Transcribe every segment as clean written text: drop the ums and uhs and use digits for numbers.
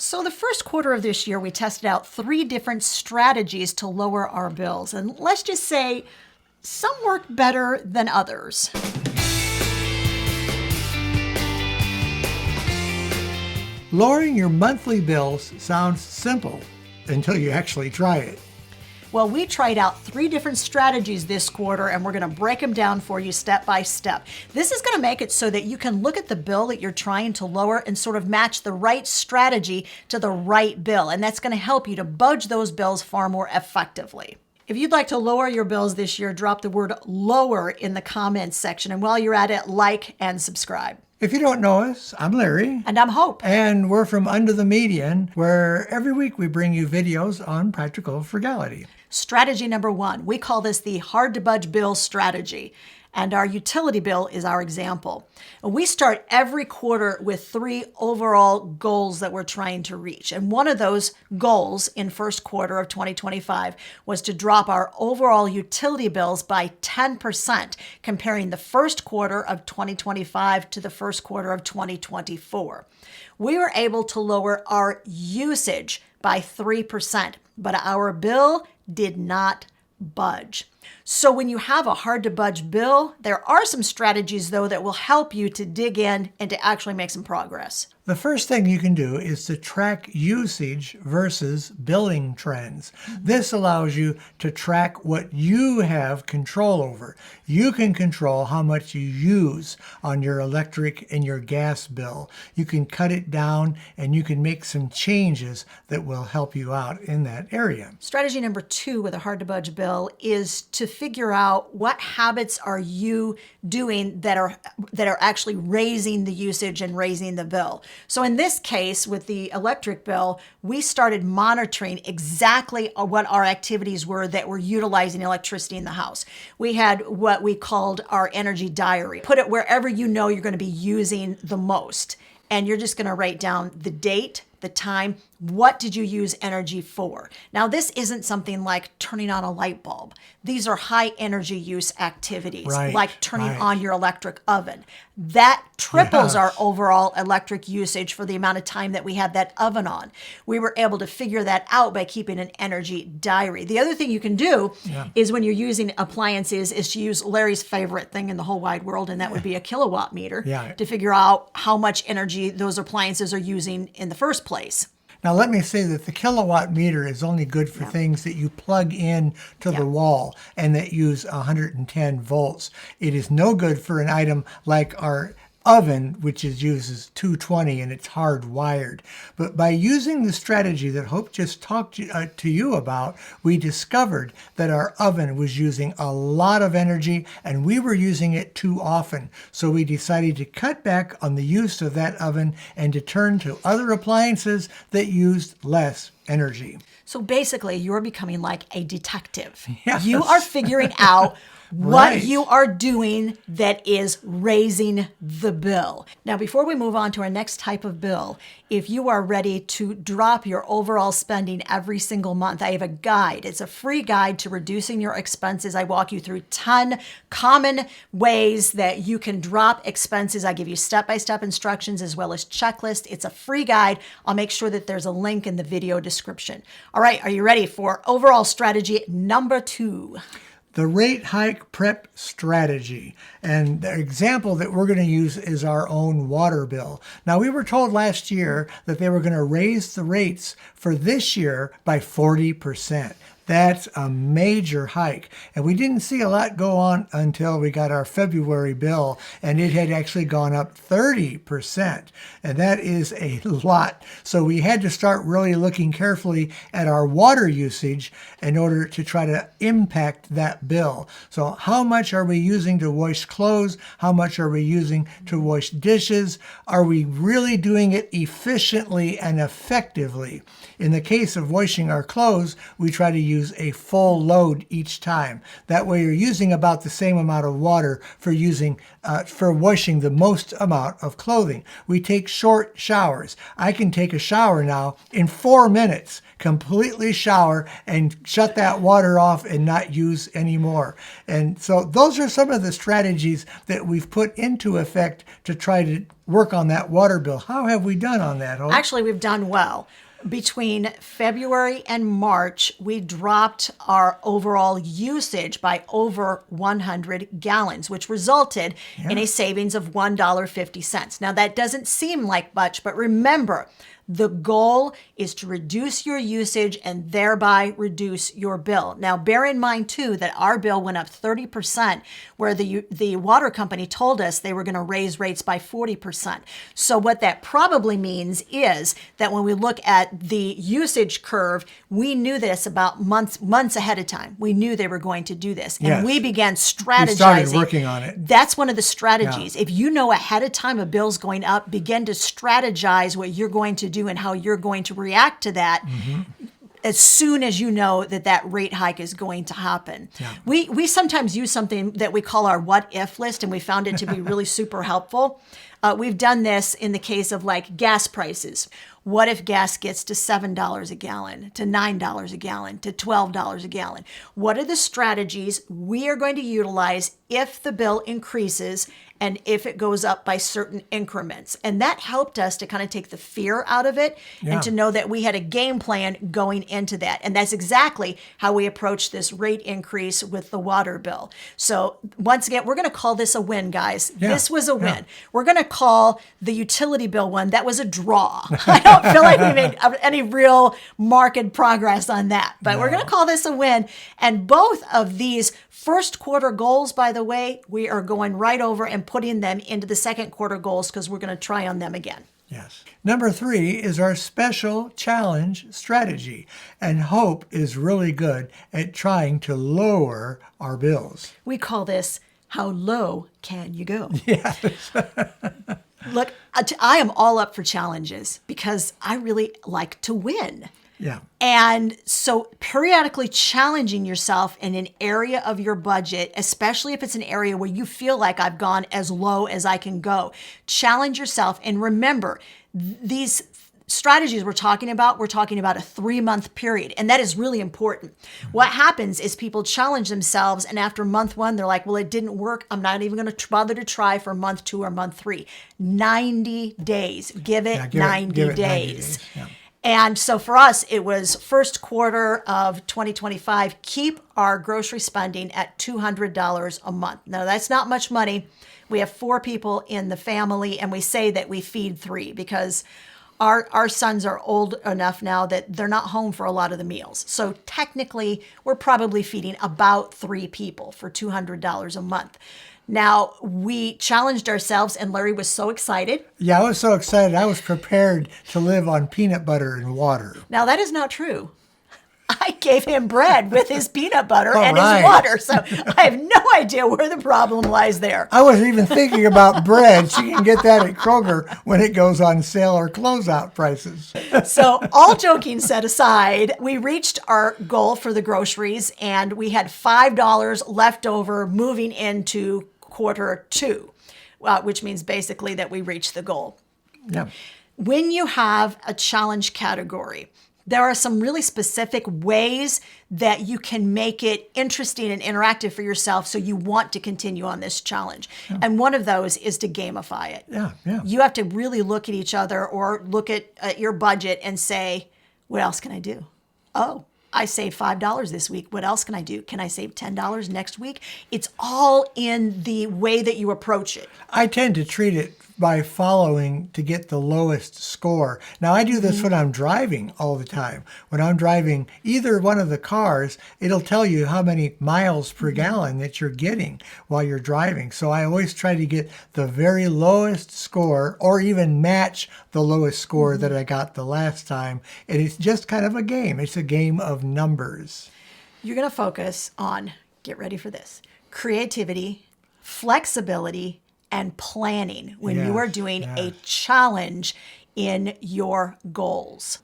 So the first quarter of this year, we tested out 3 different strategies to lower our bills. And let's just say some work better than others. Lowering your monthly bills sounds simple until you actually try it. Well, we tried out 3 different strategies this quarter, and we're going to break them down for you step by step. This is going to make it so that you can look at the bill that you're trying to lower and sort of match the right strategy to the right bill. And that's going to help you to budge those bills far more effectively. If you'd like to lower your bills this year, drop the word lower in the comments section. And while you're at it, like and subscribe. If you don't know us, I'm Larry. And I'm Hope. And we're from Under the Median, where every week we bring you videos on practical frugality. Strategy number 1, we call this the hard to budge bill strategy. And our utility bill is our example. We start every quarter with 3 overall goals that we're trying to reach. And one of those goals in first quarter of 2025 was to drop our overall utility bills by 10%, comparing the first quarter of 2025 to the first quarter of 2024. We were able to lower our usage by 3%, but our bill did not budge. So when you have a hard to budge bill, there are some strategies though that will help you to dig in and to actually make some progress. The first thing you can do is to track usage versus billing trends. This allows you to track what you have control over. You can control how much you use on your electric and your gas bill. You can cut it down and you can make some changes that will help you out in that area. Strategy number 2 with a hard to budge bill is to figure out what habits are you doing that are actually raising the usage and raising the bill. So in this case, with the electric bill, we started monitoring exactly what our activities were that were utilizing electricity in the house. We had what we called our energy diary. Put it wherever you know you're going to be using the most. And you're just going to write down the date, the time, what did you use energy for? Now, this isn't something like turning on a light bulb. These are high energy use activities, like turning on your electric oven. That triples our overall electric usage for the amount of time that we had that oven on. We were able to figure that out by keeping an energy diary. The other thing you can do is when you're using appliances is to use Larry's favorite thing in the whole wide world, and that would be a kilowatt meter to figure out how much energy those appliances are using in the first place. Now, let me say that the kilowatt meter is only good for things that you plug in to the wall and that use 110 volts. It is no good for an item like our oven, which uses 220 and it's hardwired. But by using the strategy that Hope just talked to you about, we discovered that our oven was using a lot of energy and we were using it too often. So we decided to cut back on the use of that oven and to turn to other appliances that used less energy. So basically, you're becoming like a detective. Yes. You are figuring out what you are doing that is raising the bill. Now, before we move on to our next type of bill, if you are ready to drop your overall spending every single month, I have a guide. It's a free guide to reducing your expenses. I walk you through 10 common ways that you can drop expenses. I give you step-by-step instructions as well as checklists. It's a free guide. I'll make sure that there's a link in the video description. All right, are you ready for overall strategy number 2? The rate hike prep strategy. And the example that we're going to use is our own water bill. Now, we were told last year that they were going to raise the rates for this year by 40%. That's a major hike. And we didn't see a lot go on until we got our February bill, and it had actually gone up 30%. And that is a lot. So we had to start really looking carefully at our water usage in order to try to impact that bill. So how much are we using to wash clothes? How much are we using to wash dishes? Are we really doing it efficiently and effectively? In the case of washing our clothes, we try to use use a full load each time. That way you're using about the same amount of water for washing the most amount of clothing. We take short showers. I can take a shower now in 4 minutes, completely shower and shut that water off and not use any more. And so those are some of the strategies that we've put into effect to try to work on that water bill. How have we done on that, Hope? Actually, we've done well. Between February and March, we dropped our overall usage by over 100 gallons, which resulted in a savings of $1.50. Now, that doesn't seem like much, but remember, the goal is to reduce your usage and thereby reduce your bill. Now, bear in mind, too, that our bill went up 30%, where the water company told us they were going to raise rates by 40%. So what that probably means is that when we look at the usage curve, we knew this about months ahead of time. We knew they were going to do this. And we began strategizing. We started working on it. That's one of the strategies. If you know ahead of time a bill's going up, begin to strategize what you're going to do and how you're going to react to that as soon as you know that rate hike is going to happen. Yeah. We sometimes use something that we call our what if list, and we found it to be really super helpful. We've done this in the case of like gas prices. What if gas gets to $7 a gallon, to $9 a gallon, to $12 a gallon? What are the strategies we are going to utilize if the bill increases and if it goes up by certain increments? And that helped us to kind of take the fear out of it and to know that we had a game plan going into that. And that's exactly how we approached this rate increase with the water bill. So once again, we're going to call this a win, guys. This was a win. We're going to call the utility bill one. That was a draw. I don't feel like we made any real marked progress on that, but we're going to call this a win. And both of these first quarter goals, by the way, we are going right over and putting them into the second quarter goals because we're going to try on them again. Yes. Number 3 is our special challenge strategy. And Hope is really good at trying to lower our bills. We call this, how low can you go? Yes. Look, I am all up for challenges because I really like to win. Yeah. And so periodically challenging yourself in an area of your budget, especially if it's an area where you feel like I've gone as low as I can go, challenge yourself. And remember, these strategies we're talking about a 3-month period. And that is really important. What happens is people challenge themselves, and after month 1, they're like, well, it didn't work. I'm not even going to bother to try for month 2 or month 3. 90 days. Give it 90 days. Yeah. And so for us, it was first quarter of 2025, keep our grocery spending at $200 a month. Now, that's not much money. We have 4 people in the family, and we say that we feed 3 because our sons are old enough now that they're not home for a lot of the meals. So technically, we're probably feeding about 3 people for $200 a month. Now, we challenged ourselves, and Larry was so excited. Yeah, I was so excited. I was prepared to live on peanut butter and water. Now, that is not true. I gave him bread with his peanut butter All and right. his water. So I have no idea where the problem lies there. I wasn't even thinking about bread. She can get that at Kroger when it goes on sale or closeout prices. So all joking set aside, we reached our goal for the groceries, and we had $5 left over moving into quarter 2, which means basically that we reached the goal. Yeah. When you have a challenge category, there are some really specific ways that you can make it interesting and interactive for yourself so you want to continue on this challenge. Yeah. And one of those is to gamify it. Yeah. You have to really look at each other or look at your budget and say, what else can I do? Oh, I saved $5 this week. What else can I do? Can I save $10 next week? It's all in the way that you approach it. I tend to treat it by following to get the lowest score. Now, I do this when I'm driving all the time. When I'm driving either one of the cars, it'll tell you how many miles per gallon that you're getting while you're driving. So I always try to get the very lowest score or even match the lowest score that I got the last time. And it's just kind of a game. It's a game of numbers. You're going to focus on, get ready for this, creativity, flexibility, and planning when you are doing a challenge in your goals.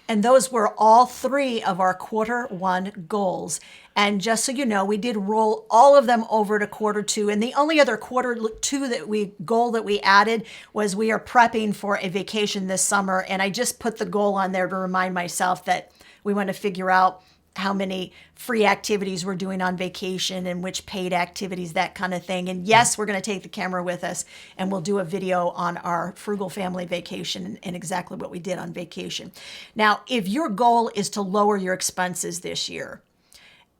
And those were all 3 of our Q1 goals. And just so you know, we did roll all of them over to Q2. And the only other Q2 goal that we added was we are prepping for a vacation this summer. And I just put the goal on there to remind myself that we want to figure out how many free activities we're doing on vacation and which paid activities, that kind of thing. And yes, we're going to take the camera with us and we'll do a video on our frugal family vacation and exactly what we did on vacation. Now, if your goal is to lower your expenses this year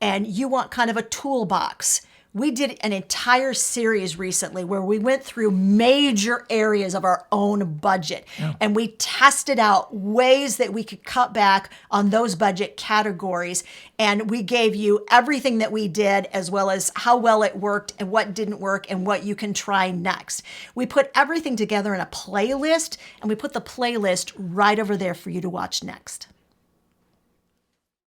and you want kind of a toolbox, we did an entire series recently where we went through major areas of our own budget and we tested out ways that we could cut back on those budget categories. And we gave you everything that we did, as well as how well it worked and what didn't work and what you can try next. We put everything together in a playlist, and we put the playlist right over there for you to watch next.